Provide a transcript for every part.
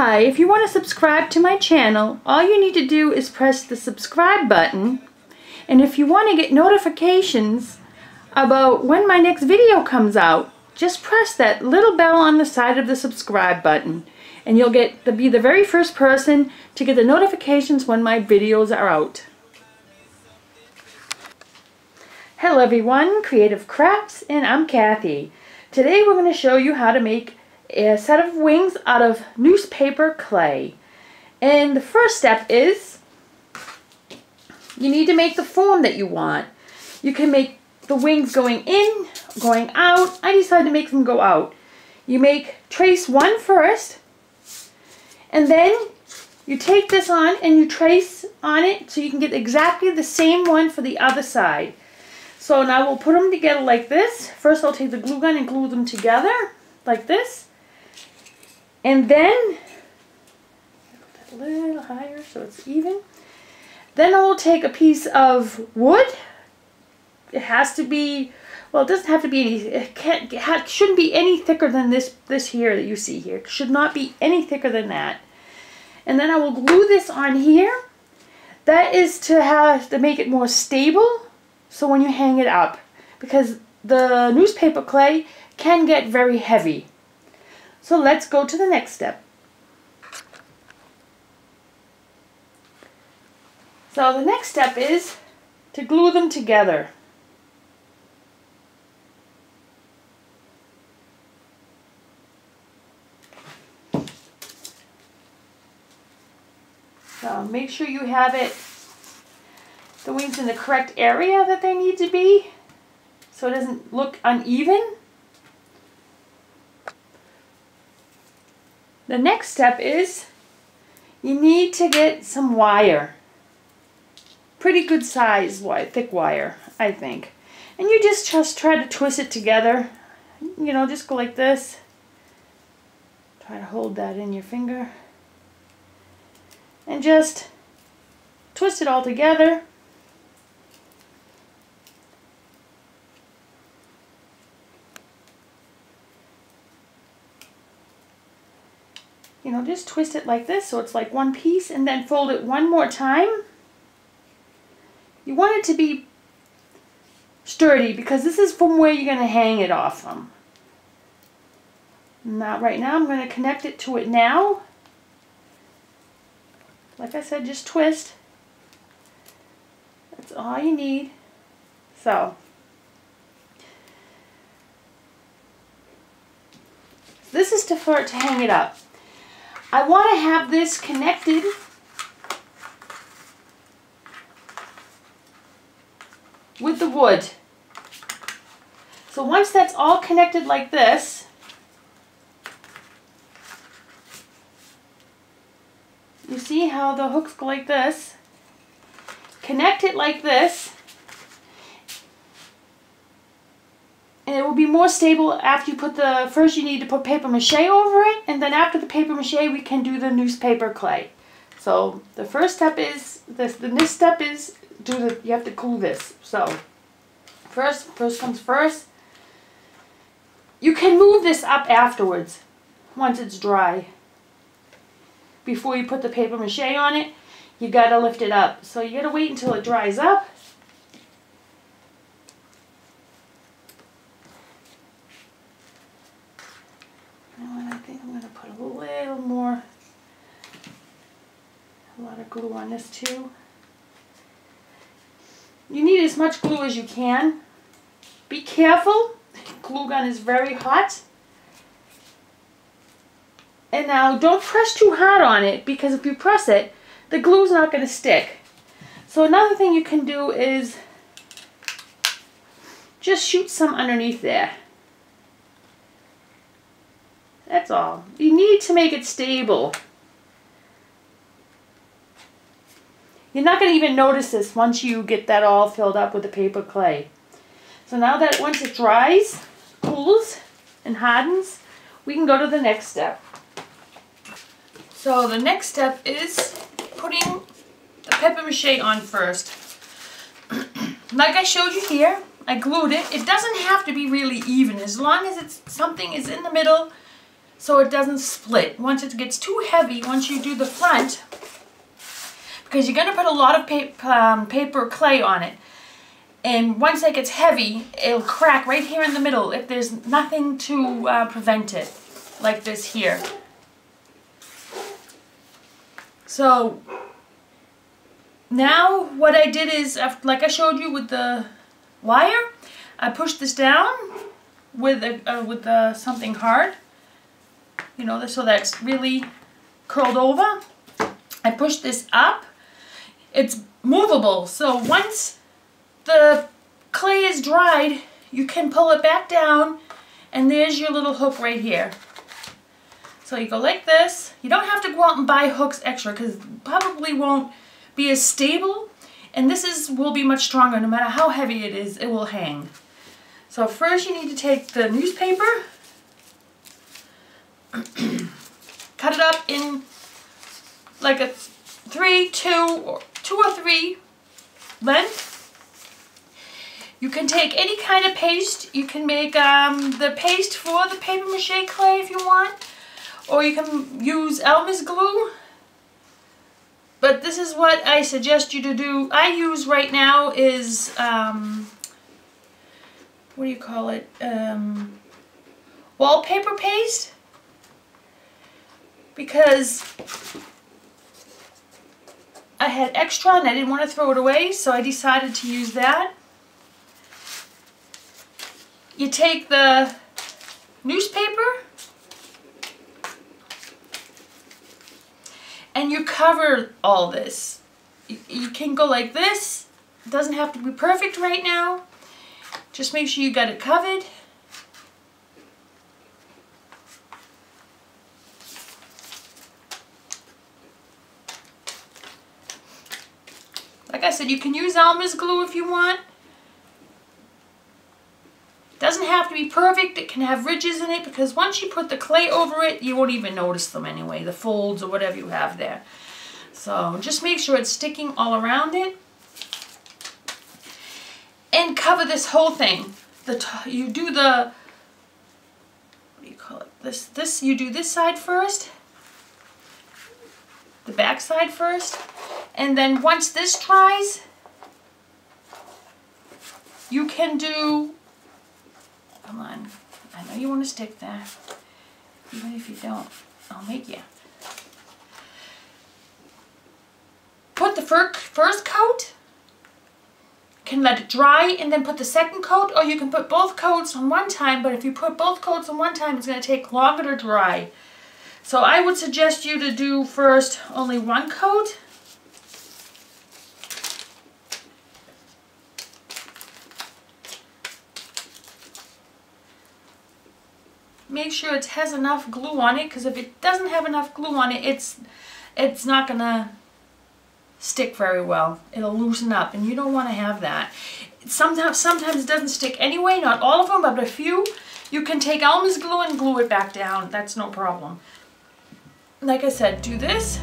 Hi, if you want to subscribe to my channel, all you need to do is press the subscribe button. And if you want to get notifications about when my next video comes out, just press that little bell on the side of the subscribe button. And you'll get to be the very first person to get the notifications when my videos are out. Hello everyone, Creative Crafts, and I'm Kathy. Today we're going to show you how to make a set of wings out of newspaper clay. And the first step is you need to make the form that you want. You can make the wings going in, going out. I decided to make them go out. You trace one first, and then you take this on and you trace on it so you can get exactly the same one for the other side. So now we'll put them together like this. First I'll take the glue gun and glue them together like this. And then, put that a little higher so it's even. Then I will take a piece of wood. It has to be, well, it doesn't have to be any, it shouldn't be any thicker than this here that you see here. It should not be any thicker than that. And then I will glue this on here. That is to make it more stable, so when you hang it up, because the newspaper clay can get very heavy. So let's go to the next step. So the next step is to glue them together. So make sure you have the wings in the correct area that they need to be, so it doesn't look uneven. The next step is you need to get some wire. Pretty good size thick wire, I think. And you just try to twist it together. You know, just go like this. Try to hold that in your finger. And just twist it all together. You know, just twist it like this so it's like one piece, and then fold it one more time. You want it to be sturdy because this is from where you're going to hang it off from. Now, right now I'm going to connect it to it now. Like I said, just twist. That's all you need. So, this is for it to hang it up. I want to have this connected with the wood. So once that's all connected like this, you see how the hooks go like this? Connect it like this, and it will be more stable after you put first you need to put paper mache over it, and then after the paper mache we can do the newspaper clay. So the first step is the next step is you have to glue this. So first comes first. You can move this up afterwards once it's dry. Before you put the paper mache on it, you gotta lift it up. So you gotta wait until it dries up. And I think I'm gonna put a little more, a lot of glue on this too. You need as much glue as you can. Be careful, glue gun is very hot. And now don't press too hard on it, because if you press it, the glue's not going to stick. So another thing you can do is just shoot some underneath there. That's all. You need to make it stable. You're not going to even notice this once you get that all filled up with the paper clay. So now that once it dries, cools, and hardens, we can go to the next step. So the next step is putting the paper mache on first. Like I showed you here, I glued it. It doesn't have to be really even. As long as something is in the middle, so it doesn't split. Once it gets too heavy, once you do the front, because you're going to put a lot of paper clay on it. And once it gets heavy, it'll crack right here in the middle if there's nothing to prevent it, like this here. So now what I did is, like I showed you with the wire, I pushed this down with something hard, you know, so that's really curled over. I pushed this up. It's movable, so once the clay is dried, you can pull it back down, and there's your little hook right here. So you go like this. You don't have to go out and buy hooks extra because it probably won't be as stable, and this will be much stronger. No matter how heavy it is, it will hang. So first you need to take the newspaper, cut it up in like a 2 or 3 length. You can take any kind of paste. You can make the paste for the paper mache clay if you want, or you can use Elmer's glue. But this is what I suggest you to do. I use right now is, what do you call it? Wallpaper paste. Because I had extra and I didn't want to throw it away, so I decided to use that. You take the newspaper and you cover all this. You can go like this. It doesn't have to be perfect right now. Just make sure you got it covered. Like I said, you can use Elmer's glue if you want. It doesn't have to be perfect. It can have ridges in it because once you put the clay over it, you won't even notice them anyway, the folds or whatever you have there. So just make sure it's sticking all around it. And cover this whole thing. You do the, what do you call it? You do this side first, the back side first, and then once this dries, you can do, come on, I know you want to stick there, even if you don't, I'll make you. Put the first coat, can let it dry and then put the second coat, or you can put both coats on one time, but if you put both coats on one time, it's going to take longer to dry. So I would suggest you to do first only one coat. Make sure it has enough glue on it, because if it doesn't have enough glue on it, it's not going to stick very well. It'll loosen up, and you don't want to have that. Sometimes it doesn't stick anyway, not all of them, but a few. You can take Elmer's glue and glue it back down. That's no problem. Like I said, do this.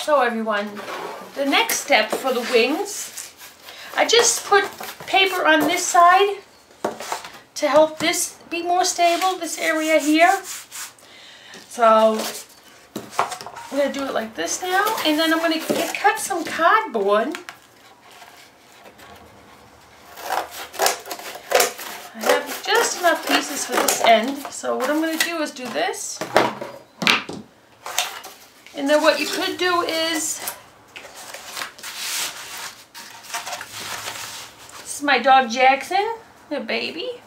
So everyone, the next step for the wings, I just put paper on this side to help this be more stable, this area here. So I'm going to do it like this now, and then I'm going to cut some cardboard. I have just enough pieces for this end, so what I'm going to do is do this. And then what you could do is, this is my dog Jackson, the baby.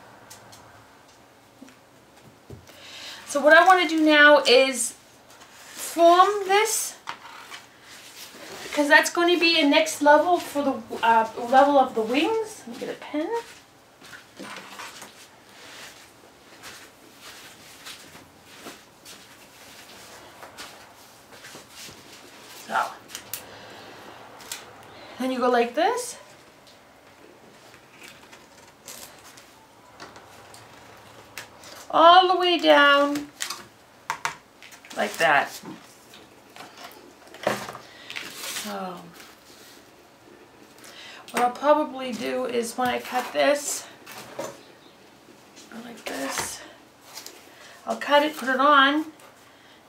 So what I want to do now is form this because that's going to be a next level for the level of the wings. Let me get a pen. So, then you go like this. All the way down like that. So, what I'll probably do is when I cut this, like this, I'll cut it, put it on,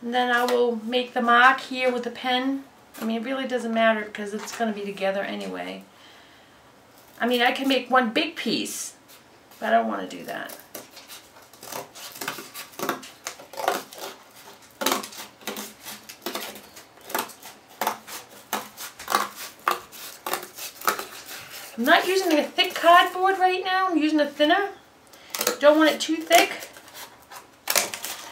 and then I will make the mark here with the pen. I mean, it really doesn't matter because it's going to be together anyway. I mean, I can make one big piece, but I don't want to do that. I'm not using a thick cardboard right now. I'm using a thinner. Don't want it too thick.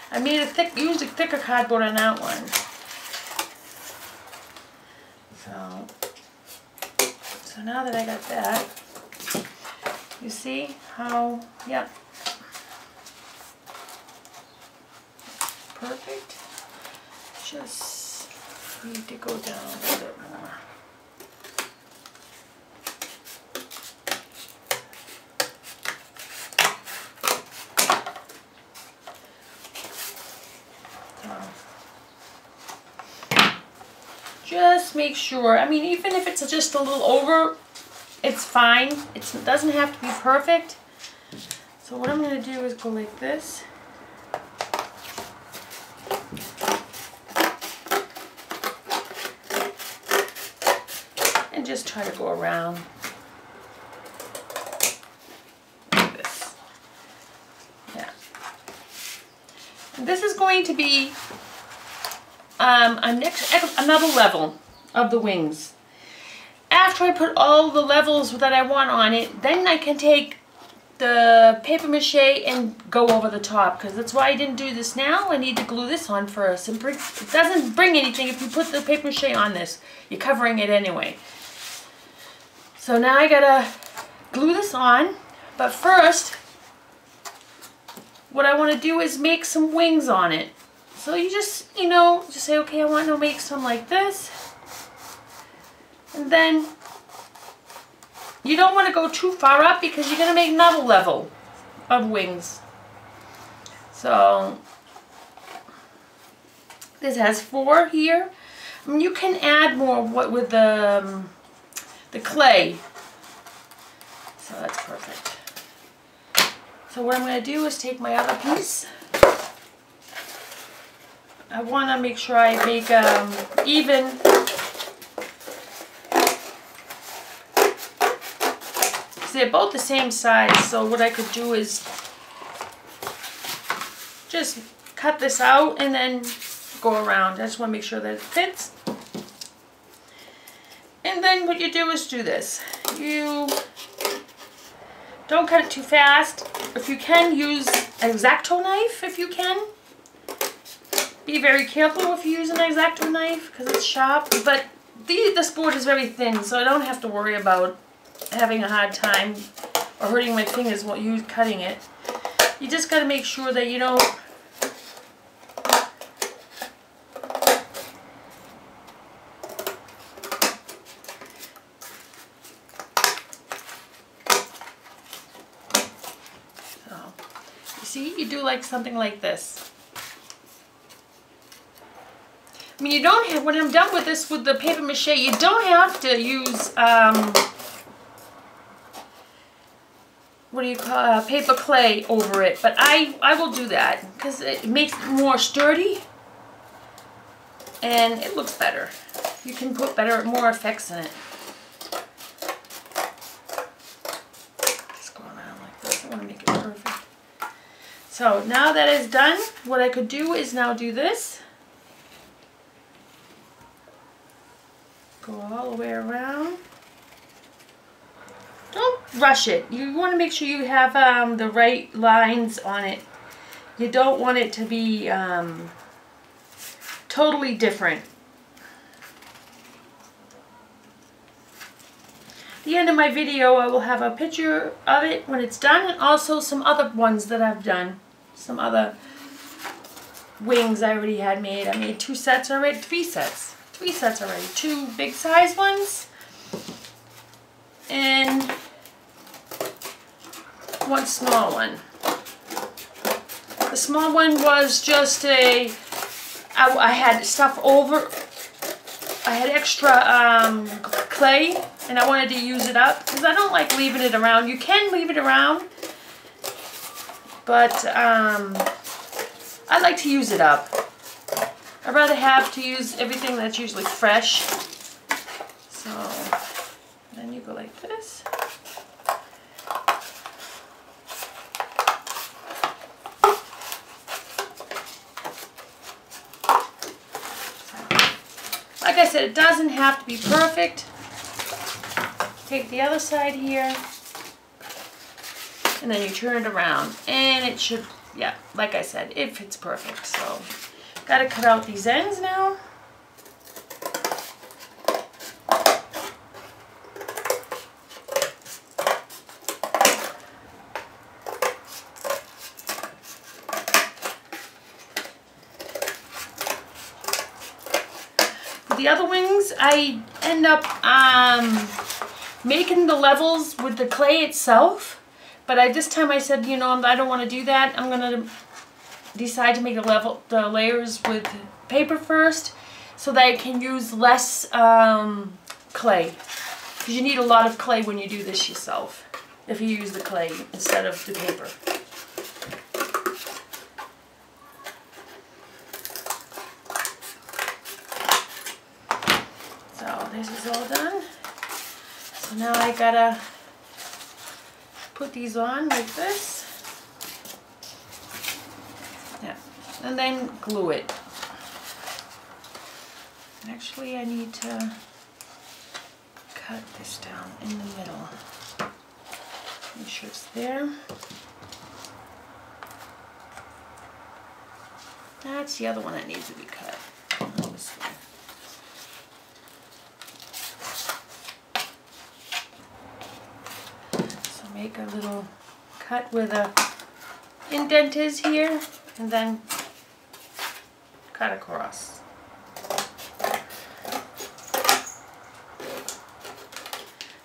I made used a thicker cardboard on that one. So now that I got that, you see how, yep, perfect. Just need to go down a little bit more. Just make sure, I mean, even if it's just a little over, it's fine. It doesn't have to be perfect. So what I'm going to do is go like this. And just try to go around like this. Yeah. And this is going to be another level of the wings. After I put all the levels that I want on it, then I can take the paper mache and go over the top, because that's why I didn't do this now. I need to glue this on first. It doesn't bring anything if you put the paper mache on this. You're covering it anyway. So now I gotta glue this on, but first what I want to do is make some wings on it. So you just, just say, okay, I want to make some like this. And then you don't want to go too far up because you're going to make another level of wings. So this has 4 here. I mean, you can add more with the clay. So that's perfect. So what I'm going to do is take my other piece. I want to make sure I make even. They're both the same size, so what I could do is just cut this out and then go around. I just want to make sure that it fits. And then what you do is do this. You don't cut it too fast. If you can, use an X-Acto knife if you can. Be very careful if you use an X-Acto knife because it's sharp, but this board is very thin, so I don't have to worry about having a hard time or hurting my fingers while you cutting it. You just got to make sure that you don't you see, you do like something like this. I mean, you don't have, when I'm done with this with the paper mache, you don't have to use what do you call paper clay over it, but I will do that because it makes it more sturdy and it looks better. You can put more effects in it. Just go around like this. I want to make it perfect. So now that it's done, what I could do is now do this. Go all the way around. Don't rush it. You want to make sure you have the right lines on it. You don't want it to be totally different. the end of my video, I will have a picture of it when it's done, and also some other ones that I've done. Some other wings I already had made. I made 2 sets already, 3 sets. 3 sets already. 2 big size ones and 1 small one. The small one was just I had stuff over, I had extra clay, and I wanted to use it up because I don't like leaving it around. You can leave it around, but I like to use it up. I'd rather have to use everything that's usually fresh. So then you go like this. Like I said, it doesn't have to be perfect. Take the other side here, and then you turn it around, and it should, yeah, like I said, it fits perfect. So, got to cut out these ends now. The other wings, I end up making the levels with the clay itself, but this time I said, you know, I don't want to do that. I'm going to decide to make the layers with paper first, so that I can use less clay, because you need a lot of clay when you do this yourself, if you use the clay instead of the paper. So this is all done. So now I gotta put these on like this. Yeah, and then glue it. Actually, I need to cut this down in the middle. Make sure it's there. That's the other one that needs to be cut. This one. Make a little cut where the indent is here, and then cut across.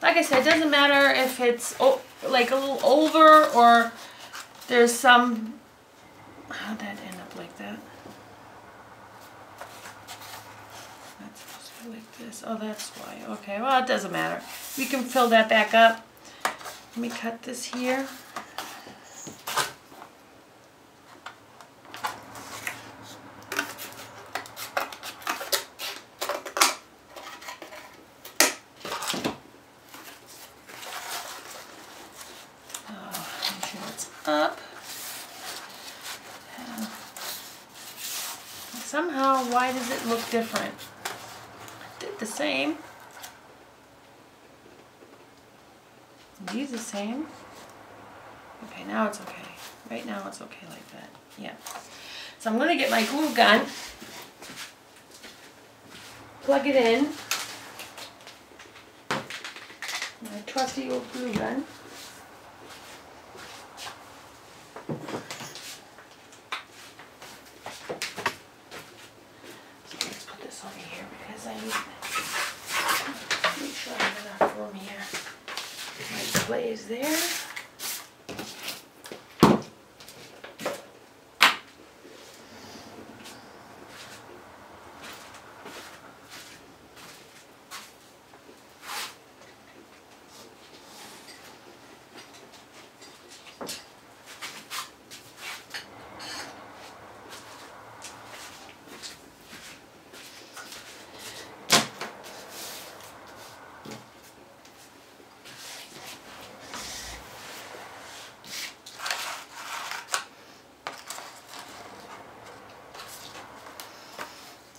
Like I said, it doesn't matter if it's like a little over or there's some... How'd that end up like that? That's supposed to be like this. Oh, that's why. Okay, well, it doesn't matter. We can fill that back up. Let me cut this here. Make sure it's up. Somehow, why does it look different? Did the same. These the same. Okay, now it's okay. Right now it's okay like that. Yeah. So I'm going to get my glue gun, plug it in, my trusty old glue gun. So let's put this over here because I need to make sure I have enough room here. My clay is there.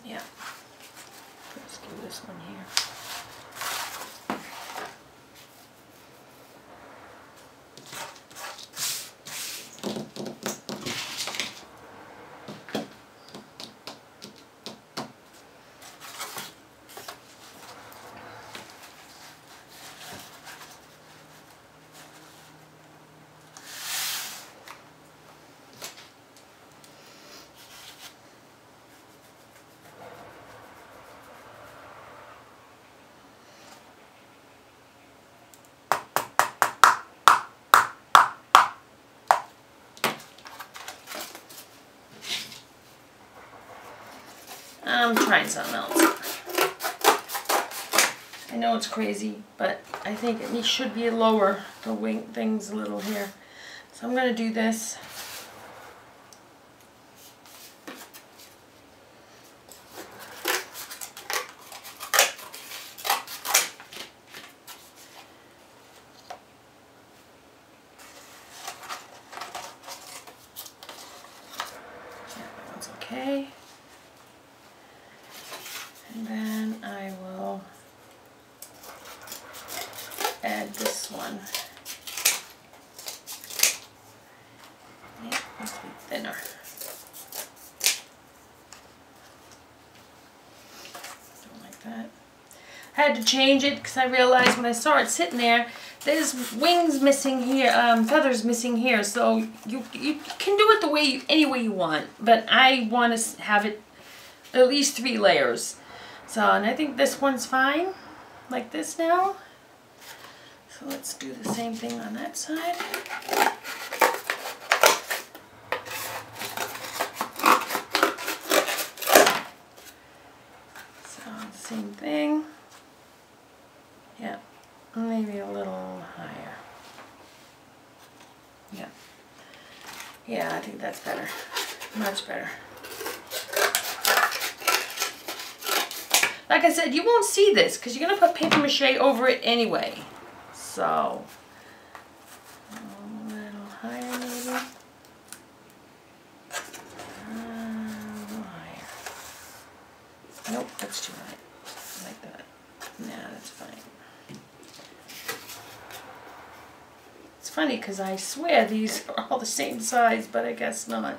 Yeah. Let's do this one here. I'm trying something else. I know it's crazy, but I think it should be lower, the wing things a little here. So I'm going to do this. Okay, and then I will add this one. Yeah, it must be thinner. Don't like that. I had to change it because I realized when I saw it sitting there, there's wings missing here, feathers missing here. So you can do it the way any way you want, but I want to have it at least 3 layers. So, and I think this one's fine, like this now. So let's do the same thing on that side. So same thing. Yeah. Maybe a little higher. Yeah. Yeah, I think that's better. Much better. Like I said, you won't see this because you're going to put paper mache over it anyway. So, a little higher maybe. A little higher. Nope, that's too high. Like that. Nah, that's fine. It's funny because I swear these are all the same size, but I guess not.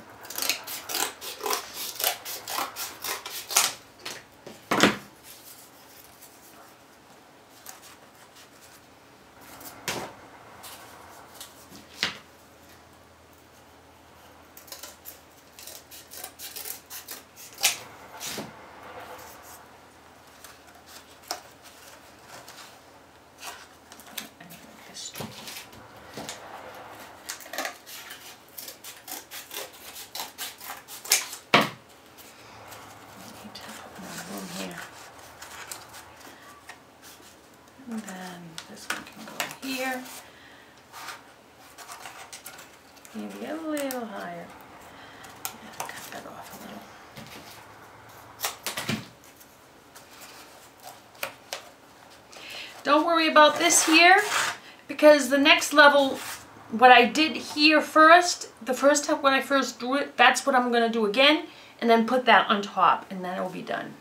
And then this one can go here. Maybe a little higher. Yeah, cut that off a little. Don't worry about this here, because the next level, what I did here first, the first time when I first drew it, that's what I'm going to do again, and then put that on top, and then it will be done.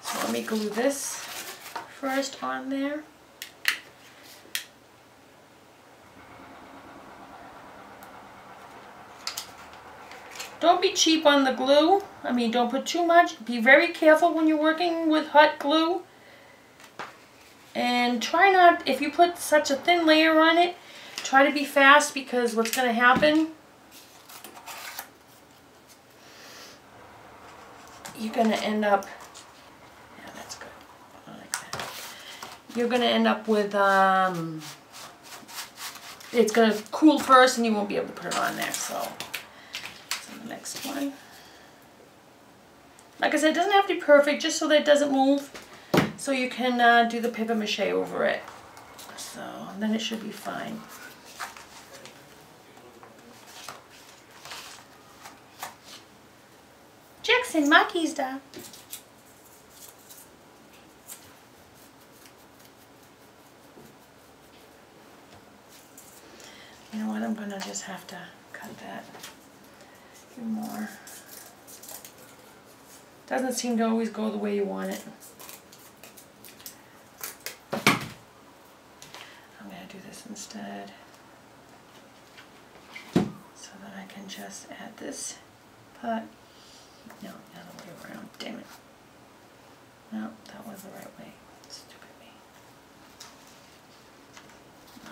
So let me glue this first on there. Don't be cheap on the glue. I mean, don't put too much. Be very careful when you're working with hot glue. And try not, if you put such a thin layer on it, try to be fast, because what's going to happen, you're going to end up, yeah, that's good. I like that. You're going to end up with, it's going to cool first and you won't be able to put it on there. So the next one. Like I said, it doesn't have to be perfect, just so that it doesn't move. So you can do the paper mache over it. So then it should be fine. Jackson, mache's da. You know what? I'm gonna just have to cut that a few more. Doesn't seem to always go the way you want it. I'm gonna do this instead, so that I can just add this part. No, the other way around. Damn it. No, that was the right way. Stupid me.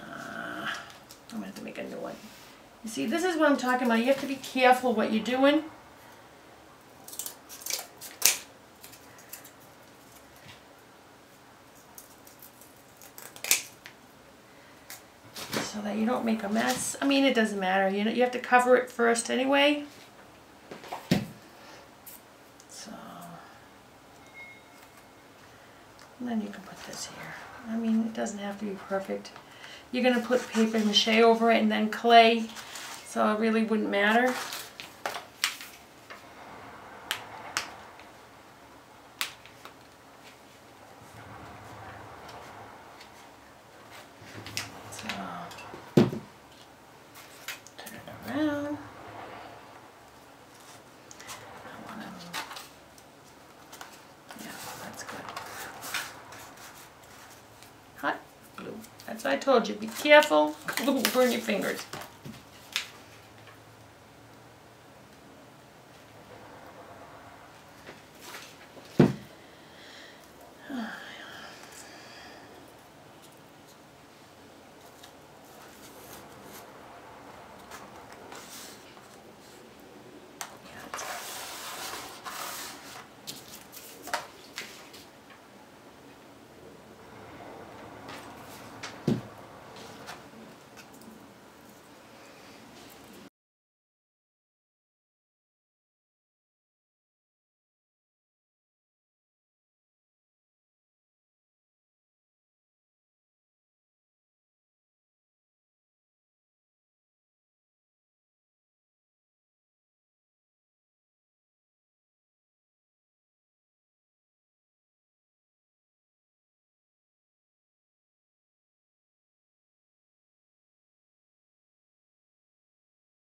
I'm going to have to make a new one. You see, this is what I'm talking about. You have to be careful what you're doing. So that you don't make a mess. I mean, it doesn't matter. You know, you have to cover it first anyway. So And then you can put this here. I mean, it doesn't have to be perfect. You're going to put paper mache over it and then clay, so it really wouldn't matter. So, turn it around. Hot glue. That's what I told you. Be careful. Glue will burn your fingers.